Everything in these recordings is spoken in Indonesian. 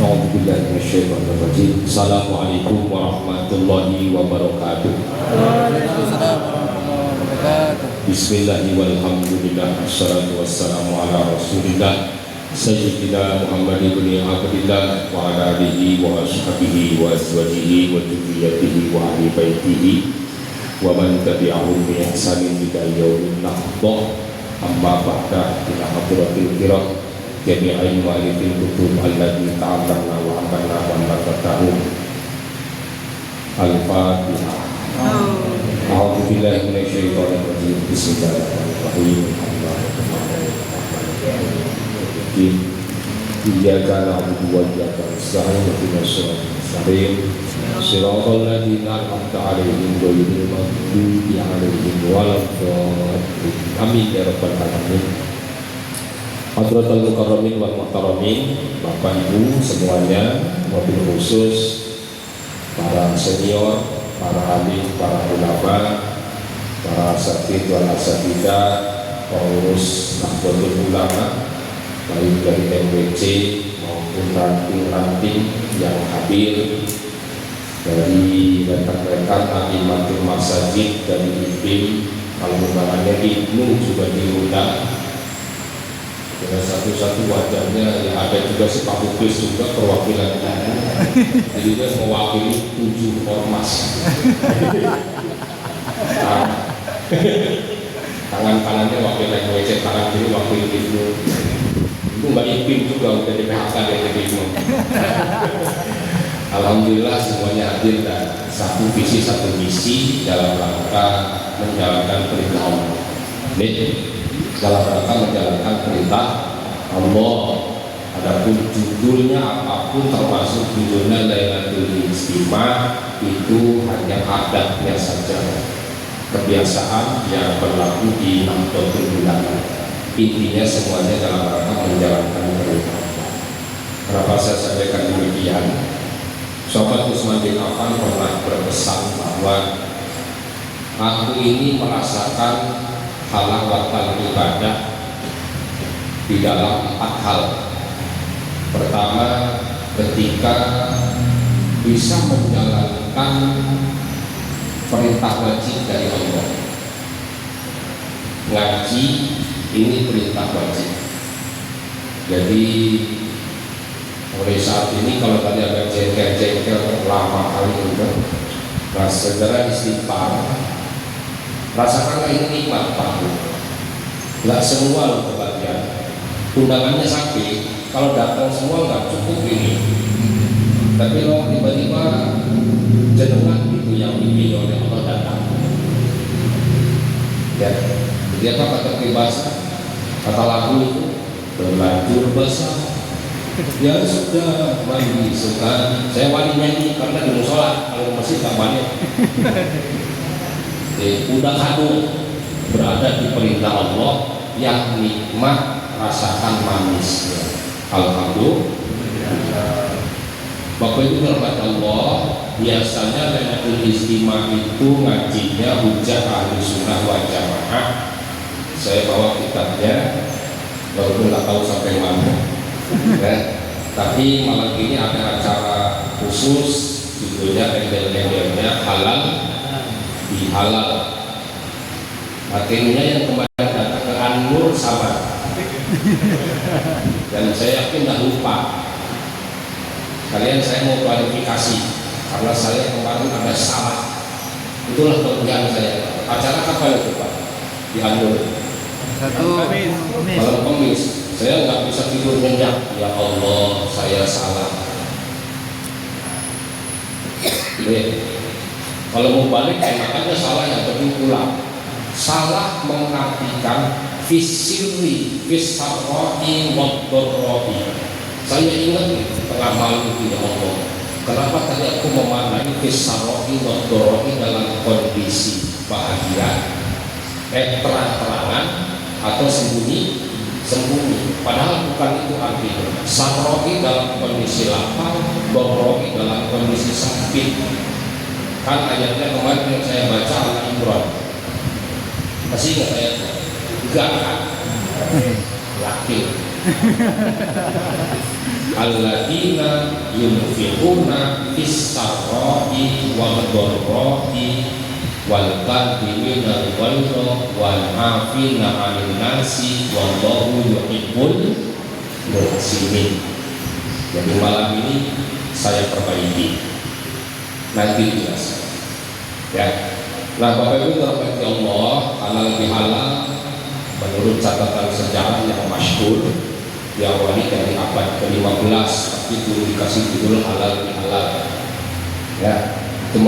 A'udzu billahi minasyaitonir rajim. Assalamualaikum warahmatullahi wabarakatuh. Waalaikumsalam warahmatullahi wabarakatuh. Bismillahirrahmanirrahim. Walhamdulillah. Wassalatu wassalamu ala Rasulillah Sayyidina Muhammad ibn Abdillah wa ala alihi wa ashabihi wa azwajihi wa dzurriyyatihi wa ahli baitihi wa man tabi'ahum bi ihsanin ila yaumin naqdah. Amma ba'da, ila hadratil kiram jami'in walidil kutub alladhi ta'allamna wa amanna wa nafatahu. Al-Fatihah. A'udzu billahi minasyaitonir rajim. Bismillahirrahmanirrahim. Iyyaka na'budu wa iyyaka nasta'in ihdinas siratal mustaqim siratal ladzina an'amta 'alaihim ghairil maghdubi 'alaihim waladdallin. Amin ya rabbal alamin. Hadratul mukarramin wal muhtaramin, Bapak Ibu semuanya, wabil khusus para senior, para alim, para ulama, para asatidz wal asatidzah, pengurus Nahdlatul Ulama, baik dari MWC maupun ranting-ranting yang hadir, dari rekan-rekan A'imatul Masajid dari IPIM, kalau undangannya Ibnu juga diundang. Dengan satu-satu wajahnya yang ada juga si Pak Bukis juga perwakilan Ibu, jadi dia mewakili 7 ormas. Tangan kanannya wakil MWC, tangan kiri wakil Ibnu. Itu Mbak Ipin juga udah di PHK dari Ibnu. Alhamdulillah semuanya hadir dan satu visi satu misi dalam rangka menjalankan perintah Allah. Dalam rangka menjalankan perintah Allah. Adapun judulnya apapun, termasuk judulnya Lailatul Istimewa, itu hanya adatnya saja, kebiasaan yang berlaku di Nahdlatul Ulama. Intinya semuanya dalam rangka menjalankan perintah Allah. Kenapa saya sampaikan demikian? Sahabat Utsman bin Affan pernah berpesan bahwa aku ini merasakan halawatul ibadah di dalam 4 hal. Pertama, ketika bisa menjalankan perintah wajib dari Allah. Ngaji ini perintah wajib. Jadi mulai saat ini kalau tadi ada jengkel-jengkel lama kali juga, nah segera istighfar. Rasakanlah ini nikmat Pak. Nggak semua loh kebagian. Undangannya sampai, kalau datang semua nggak cukup ini. Tapi kalau tiba-tiba jenengan itu yang dipilih oleh Allah datang. Ya, jadi apa kata peribahasa? Kata lagu itu berlanjur besar. Ya sudah, mari sekali. Saya wali nyanyi karena di musola, kalau masih tak wali. Udah kado berada di perintah Allah yang nikmat, rasakan manisnya. Alhamdulillah. Bapak Ibu dirahmati Allah, biasanya Lailatul Istimewa itu ngajinya hujah ahli sunnah wal jamaah. Saya bawa kitabnya, walaupun nggak tahu sampai mana. Tapi malam ini ada acara khusus, judulnya embel-embelnya halal dihalal. Materinya yang kemarin datang ke An-Nur sama, dan saya yakin tidak lupa. Kalian saya mau klarifikasi karena saya kemarin ada salah. Itulah kelebihan saya. Acara kapan itu Pak? Di An-Nur. Malam Kamis. Saya nggak bisa tidur nyenyak. Ya Allah, saya salah. Kalau mau balik, makanya salah yang penting pulang. Salah mengartikan fisiri, fisaroi, wadoroi. Saya ingat tengah malam itu ya Allah. Kenapa tadi aku memaknai fisaroi, wadoroi dalam kondisi bahagia, terang-terangan atau sembunyi. Padahal bukan itu artinya. Saroi dalam kondisi lapar, doroi dalam kondisi sakit. Kan ayatnya kemarin yang saya baca Al-Imran. Masih ingat ayatnya? Enggak kan? Yakin. Alladzina yunfiquna fis-sarra'i wal dharra'i wal kadhimina al-ghaidha wal 'afina 'anil nasi wallahu yuhibbul muhsinin. Jadi malam ini saya perbaiki, nanti jelas ya. Nah, Bapak Ibu dirahmati Allah, halal bihalal menurut catatan sejarah yang masyhur diawali dari abad ke-15, tapi itu dikasih judul halal bihalal ya. Itu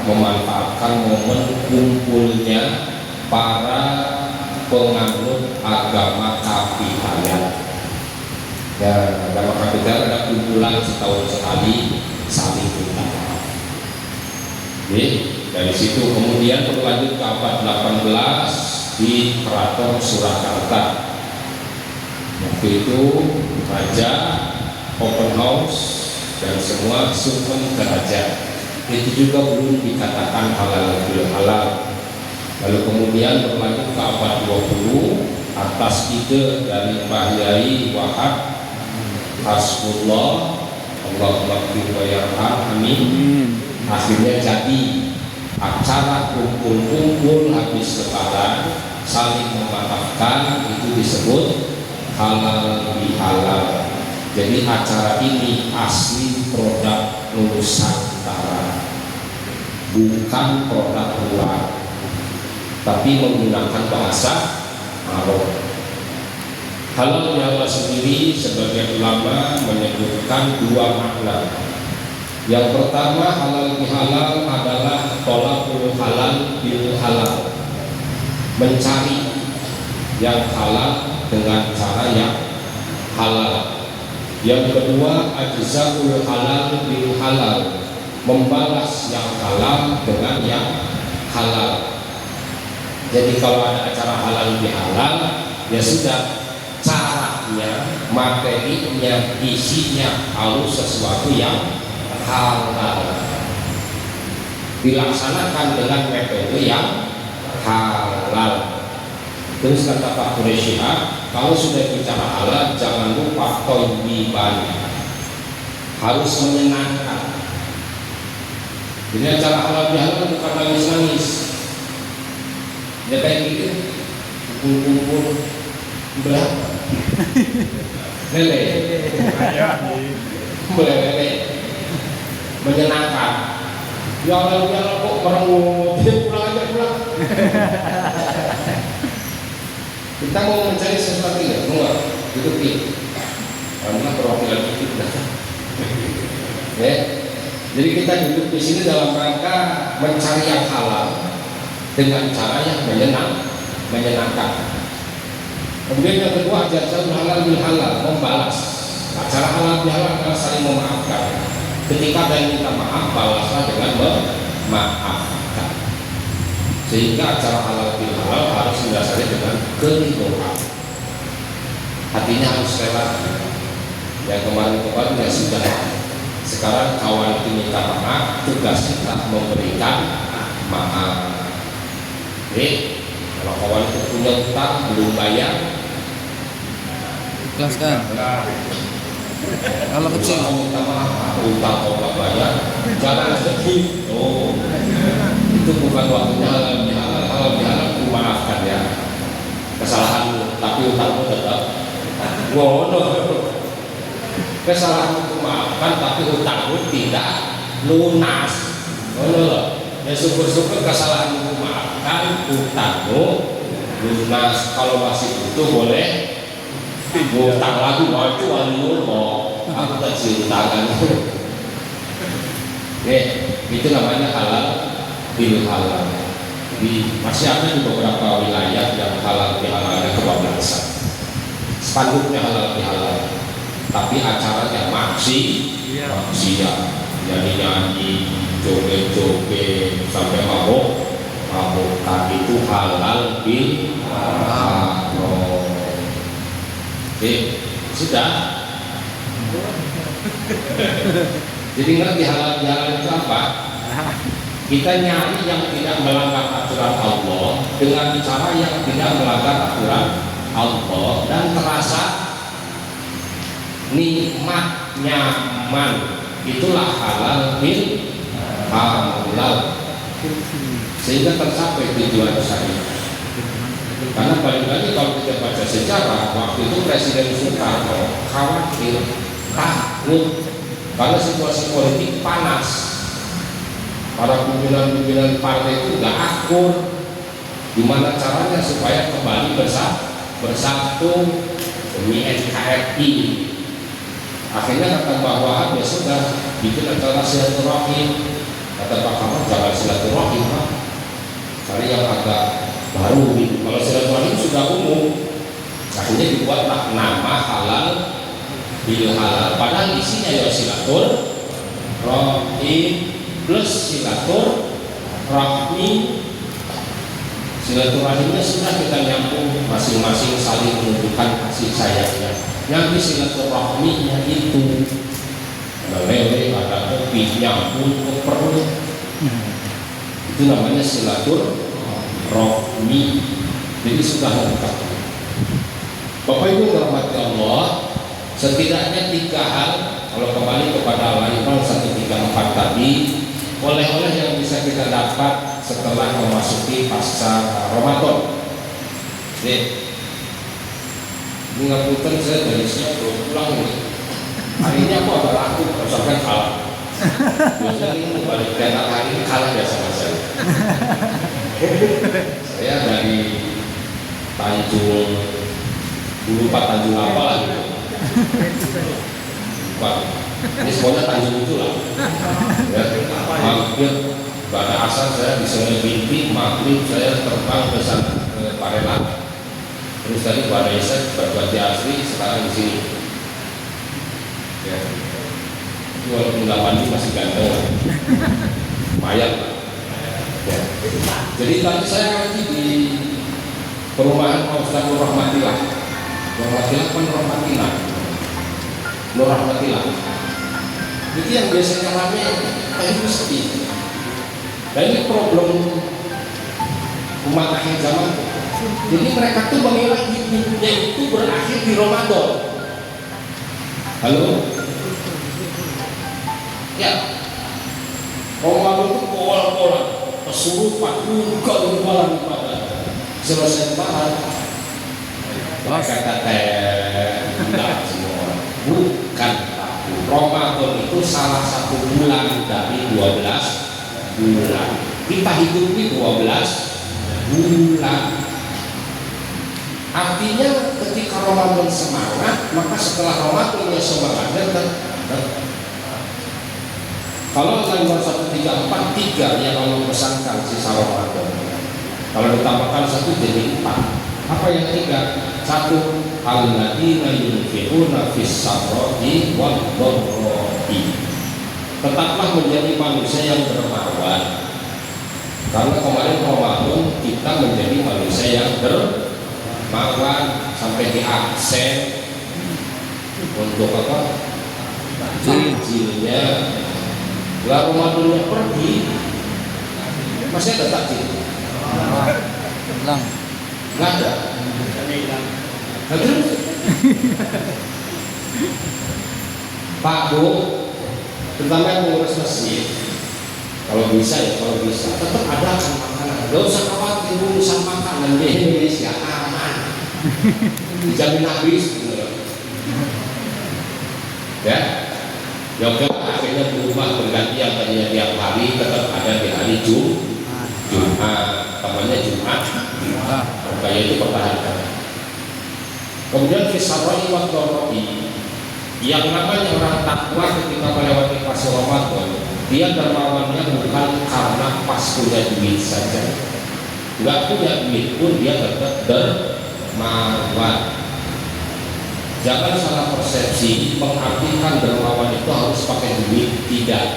memanfaatkan momen kumpulnya para penganut agama kapitalis ya. Agama kapitalis ada kumpulan setahun sekali saling hutang. Dari situ kemudian berlanjut ke abad 18 di Keraton Surakarta. Waktu itu raja open house dan semua sumpen ke raja. Itu juga belum dikatakan halal halal. Lalu kemudian berlanjut ke abad 20 atas ide dari Mbah Yai Wahab Hasbullah Allahumma wa yarham amin. Akhirnya jadi acara kumpul-kumpul habis lebaran saling memaafkan, itu disebut halal bihalal. Jadi acara ini asli produk Nusantara, bukan produk luar, tapi menggunakan bahasa Arab. Halal bihalal sendiri sebagai ulama menyebutkan dua makna. Yang pertama, halal bihalal adalah tolakul halal bil halal, mencari yang halal dengan cara yang halal. Yang kedua, ajzaul halal bil halal, membalas yang halal dengan yang halal. Jadi kalau ada acara halal bihalal, ya sudah, caranya, materinya, isinya harus sesuatu yang halal, dilaksanakan dengan metode yang halal. Terus kata Pak Quraisyah, kalau sudah bicara halal jangan lupa thayyiban, harus menyenangkan. Jadi acara halal bihalal bukan nangis-nangis ya kayak gitu, kumpul-kumpul berapa lele lele menyenangkan. Ya Allah kok orang dia pulang aja pulang. Kita mau mencari sesuatu ya, enggak duduk di karena perwakilan kita. Ya, jadi kita duduk di sini dalam rangka mencari yang halal dengan cara yang menyenangkan. Kemudian yang kedua, ajazul halal bil halal, membalas. Acara halal bil halal adalah saling memaafkan. Ketika ada yang minta maaf, balaslah dengan memaafkan. Sehingga acara halal bil halal harus didasari dengan keridhaan. Hatinya harus rela. Yang kemarin ya sudah. Sekarang kawan itu minta maaf, tugas kita memberikan maaf. Kalau kawan itu punya utang belum bayar, ikhlaskan. Kalau kecil minta maaf, utang kau nggak bayar, jangan sedih. Oh, itu bukan waktunya halal bihalal. Halal bihalal memaafkan ya kesalahanmu, tapi utangmu tetap ngono. Kesalahanmu maafkan, tapi utangmu tidak lunas. Ngono loh. Ya syukur-syukur kesalahanmu maafkan, utangmu lunas. Kalau masih butuh boleh utang lagi, maju alur mau aku tak ciutangan. Itu namanya halal bil halal. Masih ada di beberapa wilayah yang halal bil halalnya kebablasan, spanduknya halal bil halal, tapi acaranya maksiat, nyanyi, joget-joget sampai mabukan, itu halal bil halal. Sudah. Jadi ngerti halal bihalal itu apa? Kita nyari yang tidak melanggar aturan Allah dengan cara yang tidak melanggar aturan Allah dan terasa nikmat, nyaman, itulah halal bil halal, sehingga tercapai tujuan saya. Karena balik lagi kalau kita baca sejarah, waktu itu Presiden Soekarno khawatir, takut karena situasi politik panas, para pimpinan-pimpinan partai itu nggak akur. Gimana caranya supaya kembali bersatu demi NKRI? Akhirnya kata Mbak Wahab, ya sudah, bikin acara silaturahim. Kata Pak Kamal, jangan silaturahim, Pak, cari yang agak baru gitu. Kalau silaturahim sudah umum. Akhirnya dibuatlah nama halal bil halal, padahal isinya ya silaturahim plus silaturahmi. Silaturahimnya sudah kita nyambung, masing-masing saling menunjukkan kasih sayangnya. Yang di silaturahminya itu ada lele, ada kopi, nyambung ke perut, itu namanya silaturahmi. Jadi sudah lengkap. Bapak Ibu dirahmati Allah, setidaknya 3 hal kalau kembali kepada Al-Imran 134 tadi, oleh-oleh yang bisa kita dapat setelah memasuki pasca Ramadan. Ini ngapunten, saya dari siap belum pulang ini. Hari ini aku agak laku, misalkan kalah. Biasanya ini balik ke anak hari ini kalah ya sama saya. Saya dari Tanjung dulu Pak Tanjung apa lah gitu. Pak, ini semuanya Tanjung itu lah. Ya, hampir pada asal saya di Sungai Binti, maghrib saya terbang ke sana ke Parelang. Terus tadi pada Isya berbuat di asli, sekarang di sini. Ya, itu walaupun 8 ini masih ganteng, lumayan. Ya. Jadi tadi saya ngaji di perumahan Pak Ustaz Nur Rahmatillah. Nur Rahmatillah. Itu yang biasanya rame, tapi sepi. Dan ini problem umat akhir zaman. Jadi mereka tuh mengira hidupnya itu berakhir di Ramadan. Halo? Ya. Ramadan itu pola-pola, kesurupan, buka umpalan pada selesai lebaran. Mereka kata enggak semua. Bukan. Ramadan itu salah satu bulan dari 12 bulan. Kita hidup di 12 bulan. Artinya ketika Ramadan semangat, maka setelah Ramadan ya semangatnya kalau Al-Imran 134 3 yang Allah pesankan sisa Ramadan. Kalau ditambahkan 1 jadi 4. Apa yang 3? 1, alladzina yunfiquna fis sarra'i wad dharra'i. Tetaplah menjadi manusia yang dermawan. Karena kemarin Ramadan kita menjadi manusia yang dermawan sampai di aksen untuk apa? Takjilnya. Lah Ramadannya pergi, masih ada takjil? Hilang. Nggak ada. Pak Bu, terutama yang mengurus masjid, kalau bisa tetap ada makanan. Gak usah khawatir urusan makanan di Indonesia, aman, dijamin habis. Ya, oke. Akhirnya berubah berganti yang tadinya tiap hari tetap ada di hari Jumat, namanya Jumat. Kayak itu pertahankan. Kemudian fisaroi wa dharra'i, yang namanya orang takwa ketika melewati fase Ramadan, dia dermawannya bukan karena pas punya duit saja. Nggak punya duit pun dia tetap dermawan. Jangan salah persepsi mengartikan dermawan itu harus pakai duit. Tidak.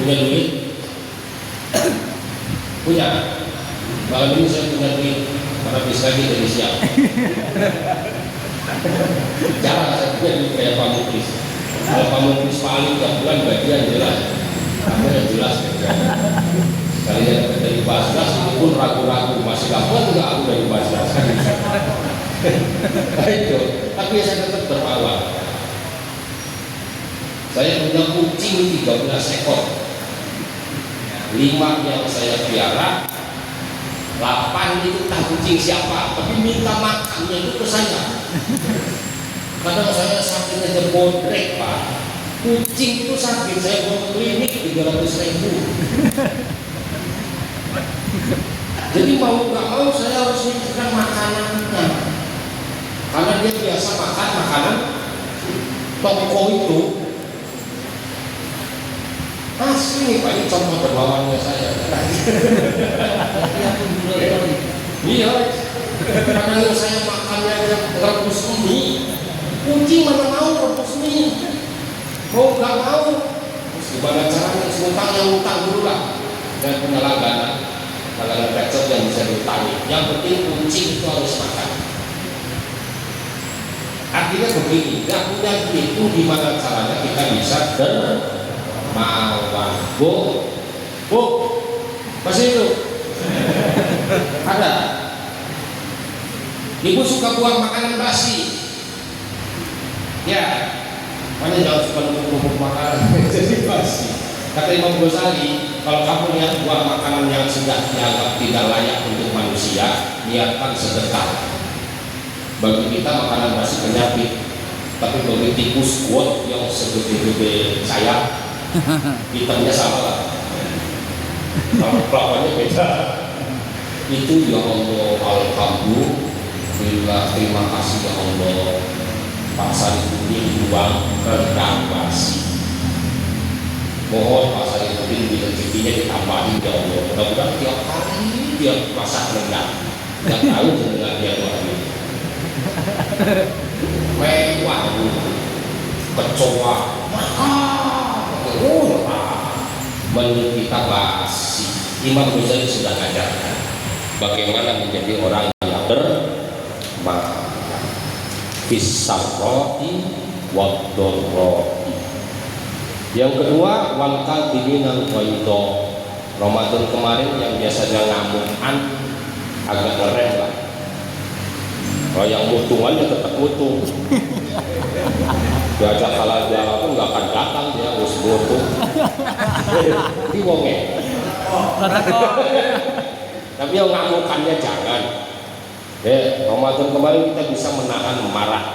Punya duit? Punya. Malam ini saya punya duit, karena bisa lagi dari siap. Jarang saya punya duit kayak Pak Muklis. Kalau Pak Muklis paling tiap bulan bagian jelas, apa yang jelas. Kalian dari Basnas itu pun ragu-ragu, masih dapat nggak aku dari Basnas? Nah, itu. Tapi saya tetap dermawan. Saya punya kucing 13 ekor. 5 yang saya piara, 8 itu tak kucing siapa, tapi minta makannya itu ke saya. Kadang saya sakit aja bodrek Pak, kucing itu sakit saya bawa ke klinik 300.000. Jadi mau nggak mau saya harus mikirkan makanannya, karena dia biasa makan makanan toko itu. Asli Pak, ini contoh dermawannya saya. Iya, kadang saya makannya aja rebus mie, kucing mana mau rebus mie, mau nggak mau. Terus gimana caranya? Utang yang utang dulu lah. Saya punya langganan kecap yang bisa diutangi. Yang penting kucing itu harus makan. Artinya begini, nggak punya itu gimana caranya kita bisa dermawan. Bu, masih itu ada. Ibu suka buang makanan basi, ya, mana jangan suka numpuk makanan jadi basi. Kata Imam Ghazali, kalau kamu lihat buang makanan yang sudah dianggap tidak layak untuk manusia, niatkan sedekah. Bagi kita makanan basi penyakit, tapi bagi tikus kuat yang segede-gede saya, hitamnya sama lah. Kalau kelakuannya beda. Itu ya Allah, alhamdulillah, terima kasih ya Allah. Pak Sarifudin dibuang rendang basi. Mohon Pak Sarifudin di rezekinya ditambahin ya Allah. Mudah-mudahan tiap hari dia masak rendang. Tidak tahu dengan dia tuh mewah, kecoa, menurut kita basi. Imam Ghazali sudah ajarkan bagaimana menjadi orang yang dermawan, fisarroti wadorroti. Yang kedua, wal kadhiminal ghaidha. Ramadan kemarin yang biasanya ngamukan agak ngerem lah. Kalau yang mutungannya tetap mutung. Diajak kalah jalan pun nggak akan datang, dia harus mutung. Ini wonge. Tapi yang ngamukannya jangan. Ramadan kemarin kita bisa menahan marah.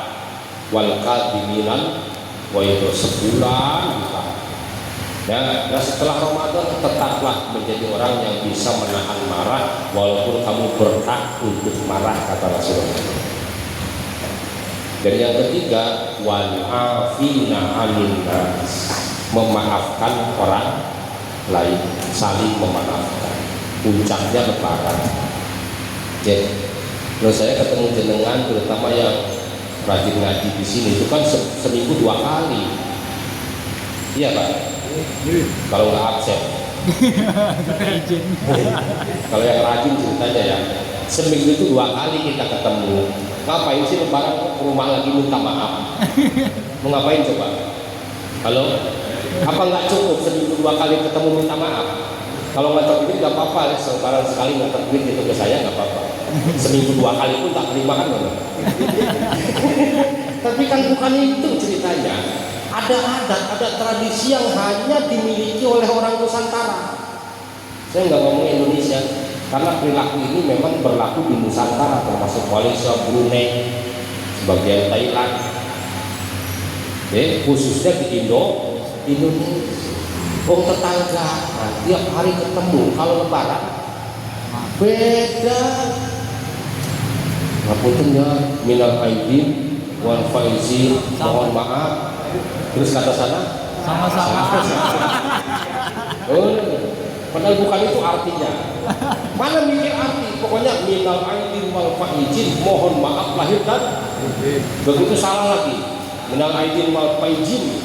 Wal kadhiminan wa itu sebulan kita. Nah, setelah Ramadan tetaplah menjadi orang yang bisa menahan marah walaupun kamu berhak untuk marah, kata Rasulullah. Dan yang ketiga, wal afina 'anil nas, memaafkan orang lain, saling memaafkan. Puncaknya lebaran. Jadi, kalau saya ketemu jenengan, terutama yang rajin ngaji di sini, itu kan seminggu 2 kali. Iya Pak. Kalau nggak absen. Kalau yang rajin ceritanya ya, seminggu itu 2 kali kita ketemu. Ngapain sih lebaran ke rumah lagi minta maaf? Mau ngapain coba? Halo? Apa nggak cukup seminggu 2 kali ketemu minta maaf? Kalau nggak terduit nggak apa-apa, lebaran sekali nggak terduit itu ke saya nggak apa-apa. Seminggu 2 kali pun tak terima kan? Tapi kan bukan itu ceritanya. Ada adat, ada tradisi yang hanya dimiliki oleh orang Nusantara. Saya nggak ngomong Indonesia, karena perilaku ini memang berlaku di Nusantara, termasuk Malaysia, Brunei, sebagian Thailand, khususnya di Indonesia. Tetangga, nah, tiap hari ketemu, kalau lebaran beda. Ngapuntennya, minal aidin wal faizin, mohon maaf. Terus kata sana sama-sama. Padahal bukan itu artinya. Mana mikir arti? Pokoknya minal aidin wal faizin, mohon maaf lahir dan begitu salah lagi. Minal aidin wal faizin.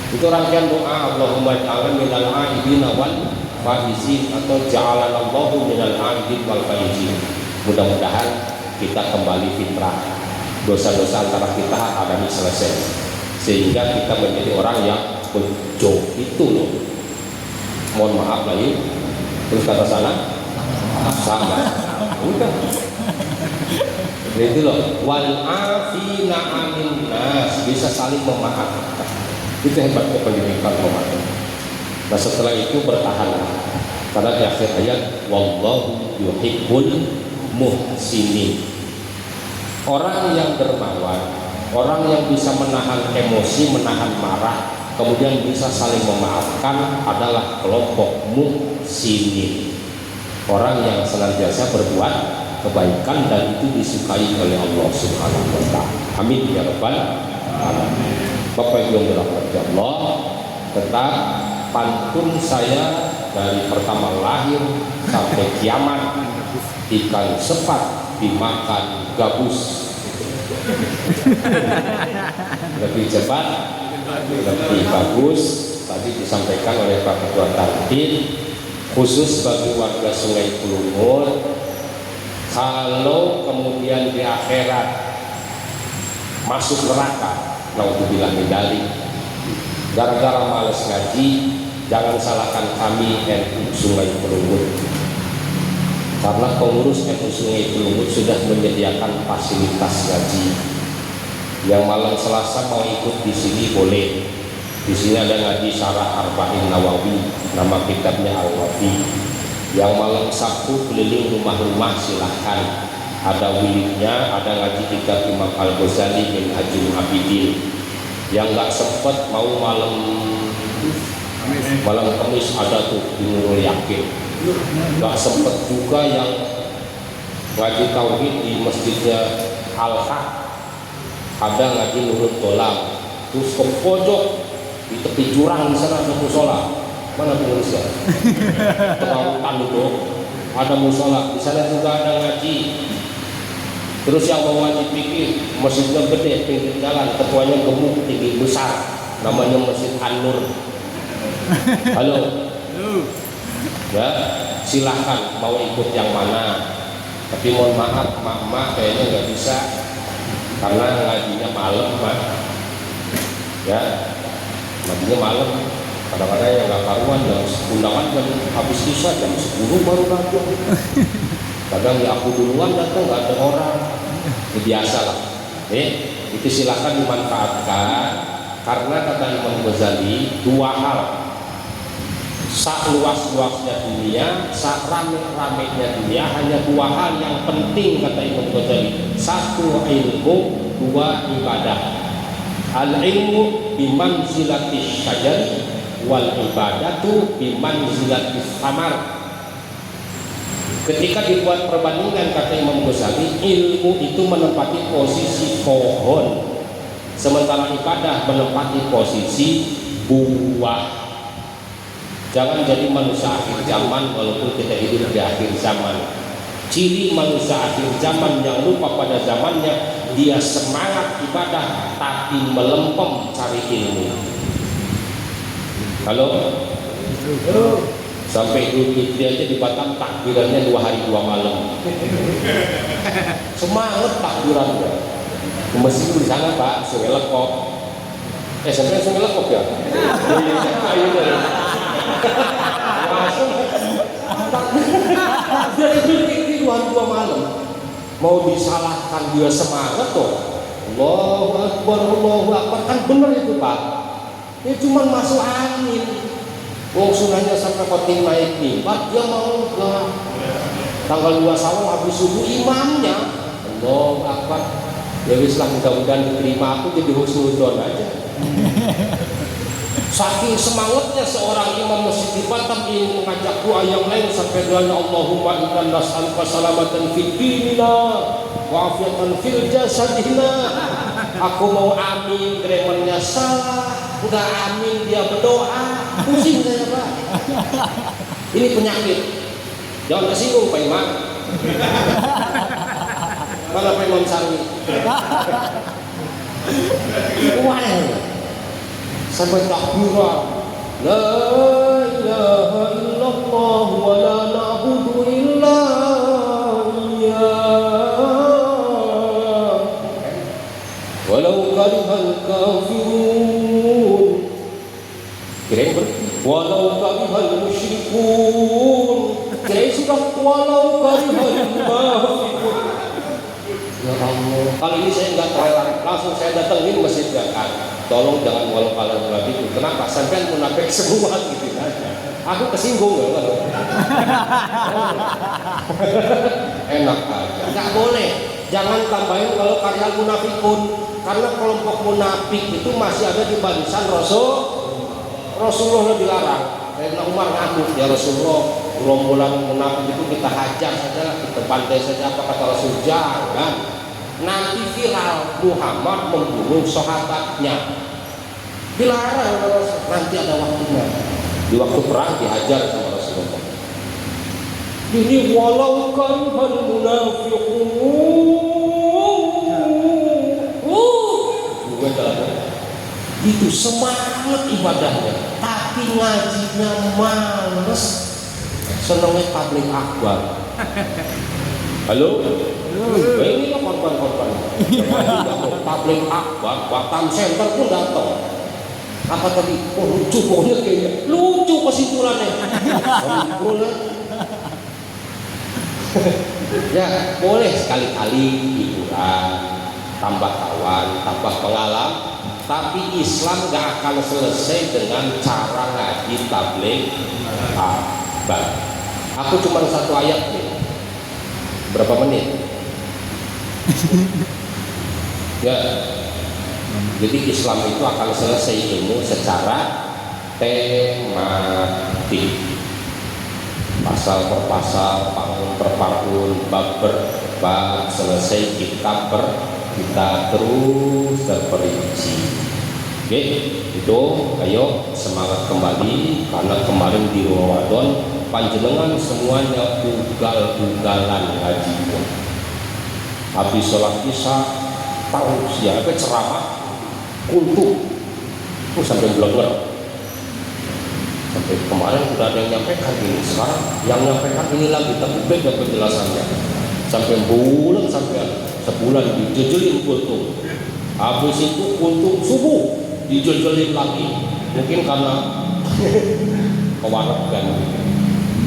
Itu rangkaian doa, Allahumma ja'alna minal aidin wal faizin, atau ja'alanallahu minal aidin wal faizin. Mudah-mudahan kita kembali fitrah. Dosa-dosa antara kita ada selesai, sehingga kita menjadi orang yang bejo itu loh. Mohon maaf lagi. Terus kata sana sama udah Itu loh, wal afina anin nas, bisa saling memaafkan. Itu hebatnya pendidikan Ramadan. Nah setelah itu bertahan, karena di akhir ayat wallahu yuhibbul muhsinin. Orang yang dermawan, orang yang bisa menahan emosi, menahan marah, kemudian bisa saling memaafkan adalah kelompok muhsinin. Orang yang senantiasa berbuat kebaikan dan itu disukai oleh Allah Subhanahu wa taala. Amin ya rabbal alamin. Bapak Ibu yang dirahmati Allah, tetap pantun saya dari pertama lahir sampai kiamat, ikan sepat dimakan gabus. Lebih cepat, lebih bagus. Tadi disampaikan oleh Pak Ketua Tantin, khusus bagi warga Sungai Kulungur. Kalau kemudian di akhirat masuk neraka, naudzubillah min dzalik, gara-gara males ngaji, jangan salahkan kami NU Sungai Kulungur. Karena pengurus NU Sungai Kulungur sudah menyediakan fasilitas ngaji. Yang malam Selasa mau ikut di sini boleh. Di sini ada ngaji Syarah Arba'in Nawawi, nama kitabnya Al-Wafi. Yang malam Sabtu keliling rumah-rumah silahkan. Ada wiridnya, ada ngaji kitab Imam Al-Ghazali bin Hajjul Abidin. Yang nggak sempet mau malam Kamis ada tuh di Nurul Yakin. Nggak sempet juga yang ngaji tauhid di masjidnya Al-Haq, ada ngaji Nurul Tolam. Terus ke pojok di tepi jurang di sana ada musola. Mana pengurusnya? Tengah hutan itu ada musola. Di sana juga ada ngaji. Terus yang mau ngaji pikir, masjidnya gede, pinggir jalan, ketuanya gemuk, tinggi besar, namanya Masjid An-Nur. Halo, ya silahkan mau ikut yang mana. Tapi mohon maaf, mak kayaknya nggak bisa, karena ngajinya malam, mak. Ya, ngajinya malam. Kadang-kadang yang nggak karuan, jam undangan jam habis isya jam 10 baru datang. Kadang ya aku duluan datang, nggak ada orang. Ini biasa lah. Itu silahkan dimanfaatkan, karena kata Imam Ghazali dua hal. Sak luas-luasnya dunia, sak rame-ramenya dunia, hanya dua hal yang penting kata Imam Ghazali. Satu ilmu, dua ibadah. Al ilmu bimanzilatis syajar, wal ibadatu bimanzilatis samar. Ketika dibuat perbandingan kata Imam Ghazali, ilmu itu menempati posisi pohon, sementara ibadah menempati posisi buah. Jangan jadi manusia akhir zaman walaupun kita hidup di akhir zaman. Ciri manusia akhir zaman yang lupa pada zamannya, dia semangat ibadah tapi melempem cari ilmu. Halo? Sampai Idul Fitri aja di Batam takbirannya 2 hari 2 malam. Semangat takbirannya. Masjid di sana Pak, Sungai Lekop. Sampai Sungai Lekop ya? Langsung dari Idul Fitri 2 hari 2 malam. Mau disalahkan dia semangat tuh. Allahu Akbar, kan bener itu Pak. Ini cuma masuk angin. Wong sunahnya sampai khotim naik mimbar, dia mau enggak. Tanggal 2 Syawal habis subuh imamnya Allahu Akbar. Ya wis lah, mudah-mudahan diterima, aku jadi husnuzon aja. Saking semangatnya seorang imam masjid di Batam ingin mengajak doa yang lain sampai doanya Allahumma inna nas'aluka salamatan fid dinina wa afiatan fil jasadina. Aku mau amin, gramernya salah. Udah amin dia berdoa, pusing saya Pak. Ini penyakit. Jangan tersinggung Pak Imam. Mana Pak Imam Sarwi? Wah, sampai takbiran. La ilaha illallah wa la na'budu illa iyyah. Walau karihal kafirun. Kira-kira walau karihal musyrikun. Kira-kira sudah walau karihal munafiqun. Ya Allah, kalau ini saya nggak toleran, langsung saya datengin masjid kan. Tolong jangan walau kalau itu. Kenapa? Sampai munafik semua gitu aja. Aku kesinggung ya. Enak aja. Nggak boleh. Jangan tambahin kalau karya munafik pun, karena kelompok munafik itu masih ada di barisan Rasulullah dilarang. Sayyidina Umar ngamuk, ya Rasulullah, rombongan munafik itu kita hajar saja, kita bantai saja, apa kata Rasul? Jangan, nanti viral Muhammad membunuh sahabatnya. Dilarang, nanti ada waktunya. Di waktu perang dihajar sama Rasulullah. Ini walau kan munafiqun, itu semangat ibadahnya, tapi ngajinya males, senengnya tabligh akbar. Halo? Ini lah korban-korban. Tabligh akbar, Batam Center pun datang. Apa tadi? Oh lucu pokoknya kayaknya. Lucu kesimpulannya. Ya boleh sekali-kali hiburan, tambah kawan, tambah pengalaman. Tapi Islam gak akan selesai dengan cara ngaji tabligh akbar. Aku cuma satu ayat nih. Berapa menit? Ya. Jadi Islam itu akan selesai ilmu secara tematik. Pasal per pasal, paun per paun, bab per bab, selesai kitab per kita terus terperinci. Oke, itu ayo semangat kembali, karena kemarin di Ramadan panjenengan semuanya ugal-ugalan ngaji. Habis sholat isya tahu siapa ceramah kuntuh sampai blenger. Sampai kemarin sudah ada yang nyampaikan ini, sekarang yang nyampaikan ini lagi tapi beda penjelasannya. Sampai bulan, sampai sebulan dijejelin kuntuh. Habis itu kuntuh subuh dijejelin lagi. Mungkin karena kewarakan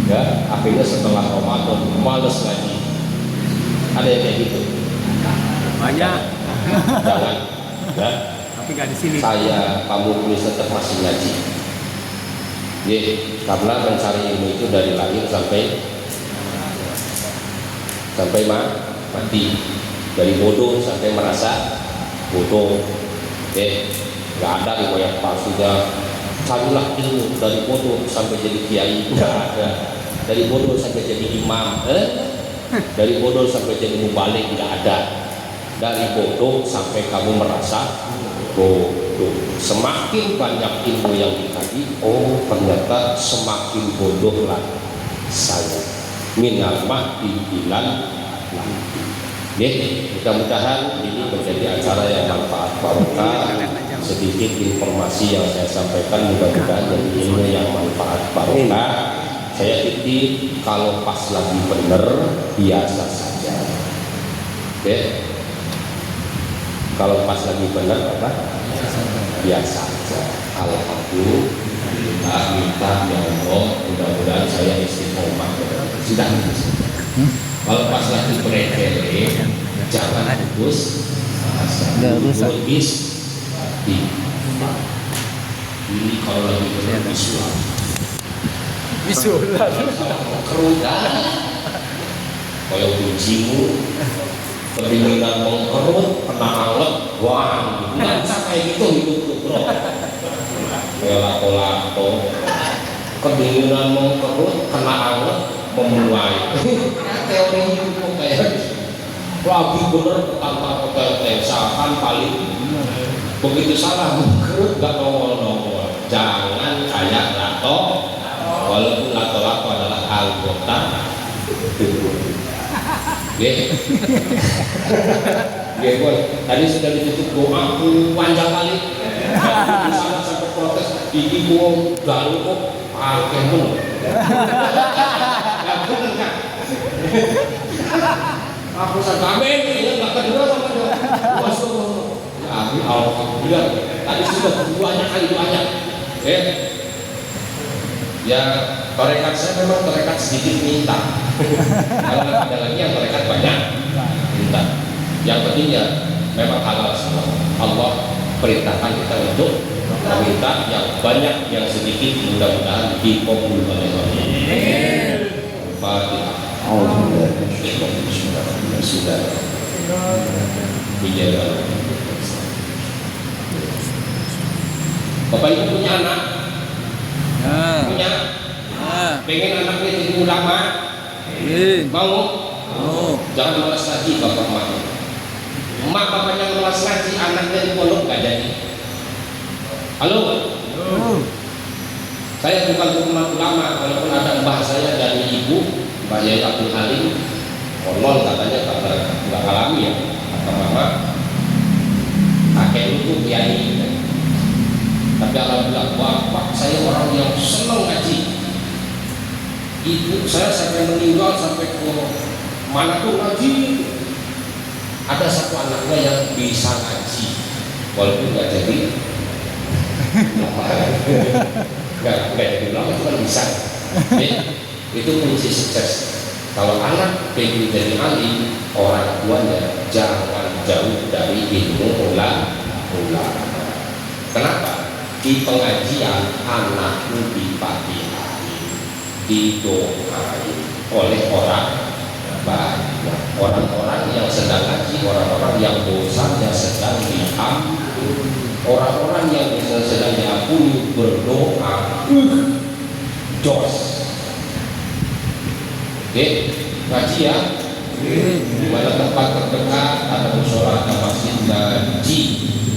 ya, akhirnya setelah Ramadan males ngaji. Ada yang kayak gitu? Banyak. Jangan ya. Tapi nggak di sini. Saya, kamu bisa tetap masih ngaji. Karena mencari ilmu itu dari lahir sampai mati, dari bodoh sampai merasa bodoh. Nggak ada riwayat palsunya. Carilah ilmu dari bodoh sampai jadi kiai, nggak ada. Dari bodoh sampai jadi imam, dari bodoh sampai jadi mubalik, nggak ada. Dari bodoh sampai kamu merasa bodoh. Semakin banyak ilmu yang dikaji, oh ternyata semakin bodohlah saya. Minal mahdi ilal lahdi. Mudah-mudahan ini menjadi acara yang manfaat barokah. Sedikit informasi yang saya sampaikan, mudah-mudahan jadi ilmu yang manfaat barokah. Saya titip, kalau pas lagi bener biasa saja. Kalau pas lagi bener apa? Biasa saja. Alhamdulillah, minta ya Allah, mudah-mudahan saya istiqomah. Sudah itu saja. Kalau pas lagi berkele, jangan putus asa. Ini kalau lagi benar visual. Kerutan kayak kuncimu, kedinginan mengkerut, kena anget, wah nggak bisa kayak gitu hidup tuh bro. Kayak lato-lato, kedinginan mengkerut, kena anget, memuai. Teori hidup kayak lagi bener tanpa hotel seakan paling begitu salah mengkerut nggak nongol-nongol. Jangan kayak lato, walaupun lato-lato adalah anggota tubuh. Tadi sudah ditutup doa panjang kali. Misalnya sampai protes, gigi gua garu kok pakai pun. Ya benar kan? Aku sampai ini nggak kedua sama dia. Masuk. Ya alhamdulillah. Tadi sudah banyak kali banyak. Ya tarekat saya memang tarekat sedikit minta. Kalau ada lagi yang tarekat banyak minta. Yang penting ya memang halal semua. Allah perintahkan kita untuk meminta yang banyak, yang sedikit, mudah-mudahan dikabul oleh Allah. Fatihah. Sudah. Bapak Ibu punya anak, punya, pengen anaknya jadi ulama, mau? Jangan malas ngaji bapak emak. Emak bapaknya malas ngaji, anaknya di pondok nggak jadi. Halo? Saya bukan teman ulama, walaupun ada mbah saya dari ibu, Mbak Yai Abdul Halim, konon katanya nggak alami ya, kata mama, kakek itu kiai. Tapi alhamdulillah bapak saya orang yang senang ngaji. Ibu saya sampai meninggal sampai ke mana tuh ngaji. Ada satu anaknya yang bisa ngaji, walaupun nggak jadi. Nggak jadi ulama, cuma bisa. Itu kunci sukses. Kalau anak pengen jadi alim, orang tuanya jangan jauh dari ilmu ulama. Kenapa? Di pengajian anakku dipatihani, didoai oleh orang banyak, orang-orang yang sedang ngaji, orang-orang yang dosanya sedang diampuni, orang-orang yang sedang diampuni berdoa. Jos. Oke, ngaji ya. Di mana tempat terdekat ada mushola, ada masjid, ngaji.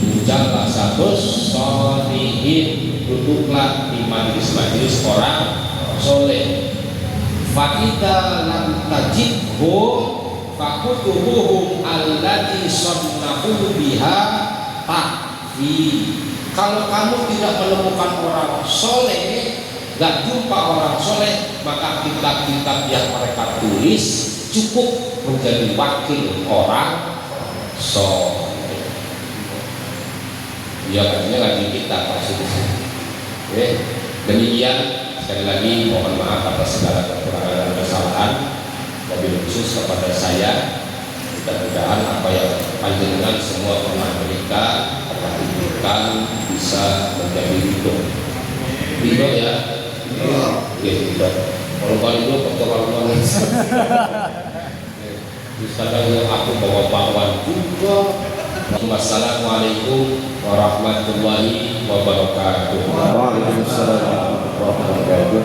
Mujalah satu solihin, duduklah di majelis-majelis orang soleh. Fa'idha lam tajidhum fakutubuhum allati sannahu biha takfi. Kalau kamu tidak menemukan orang soleh, gak jumpa orang soleh, maka kitab-kitab yang mereka tulis cukup menjadi wakil orang soleh. Ya katanya lagi kita maksudnya. Oke, demikian. Sekali lagi mohon maaf atas segala kekurangan dan kesalahan, wabil khusus kepada saya. Mudah-mudahan apa yang panjenengan semua pernah berikan bisa menjadi ridho. Ridho ya? Oke, ridho. Kalau bukan ridho, kalau manis. Kadang yang aku bawa bakwan juga. Wassalamualaikum warahmatullahi wabarakatuh. Waalaikumsalam warahmatullahi wabarakatuh.